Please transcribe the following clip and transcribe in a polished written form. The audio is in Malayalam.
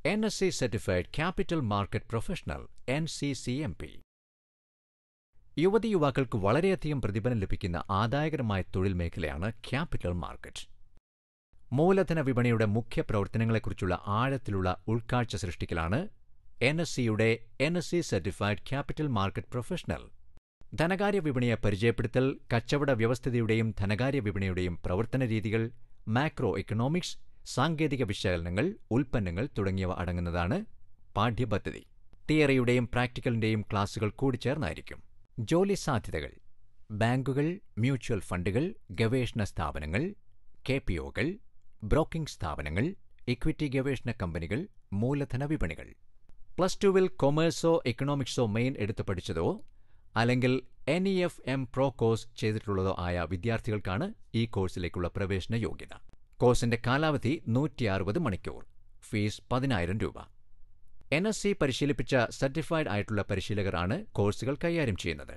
NSE certified capital market professional NCCMP. യുവതീയുവാക്കൾക്ക് വളരെയധികം പ്രതിഫലം ലഭിക്കുന്ന ആദായകരമായ തൊഴിൽ മേഖലയാണ് ക്യാപിറ്റൽ മാർക്കറ്റ്. മൂലധന വിപണിയുടെ മുഖ്യ പ്രവർത്തനങ്ങളെക്കുറിച്ചുള്ള ആഴത്തിലുള്ള ഉൾക്കാഴ്ച സൃഷ്ടിക്കലാണ് NSEയുടെ NSE certified capital market professional. ധനകാര്യ വിപണിയെ പരിചയപ്പെടുത്തൽ, കച്ചവട വ്യവസ്ഥിതിയുടെയും ധനകാര്യ വിപണിയുടെയും പ്രവർത്തന രീതികൾ, മാക്രോ എക്കണോമിക്സ്, സാങ്കേതിക വിശകലനങ്ങൾ, ഉൽപ്പന്നങ്ങൾ തുടങ്ങിയവ അടങ്ങുന്നതാണ് പാഠ്യപദ്ധതി. തിയറിയുടെയും പ്രാക്ടിക്കലിന്റെയും ക്ലാസുകൾ കൂടിച്ചേർന്നായിരിക്കും. ജോലി സാധ്യതകൾ: ബാങ്കുകൾ, മ്യൂച്വൽ ഫണ്ടുകൾ, ഗവേഷണ സ്ഥാപനങ്ങൾ, KPOകൾ, ബ്രോക്കിംഗ് സ്ഥാപനങ്ങൾ, ഇക്വിറ്റി ഗവേഷണ കമ്പനികൾ, മൂലധന വിപണികൾ. +2-വിൽ കൊമേഴ്സോ എക്കണോമിക്സോ മെയിൻ എടുത്തു പഠിച്ചതോ അല്ലെങ്കിൽ NEF-M പ്രോ കോഴ്സ് ചെയ്തിട്ടുള്ളതോ ആയ വിദ്യാർത്ഥികൾക്കാണ് ഈ കോഴ്സിലേക്കുള്ള പ്രവേശന യോഗ്യത. കോഴ്സിന്റെ കാലാവധി 160 മണിക്കൂർ. ഫീസ് 10,000 രൂപ. NSE പരിശീലിപ്പിച്ച സർട്ടിഫൈഡ് ആയിട്ടുള്ള പരിശീലകർ ആണ് കോഴ്സുകൾ കൈകാര്യം ചെയ്യുന്നത്.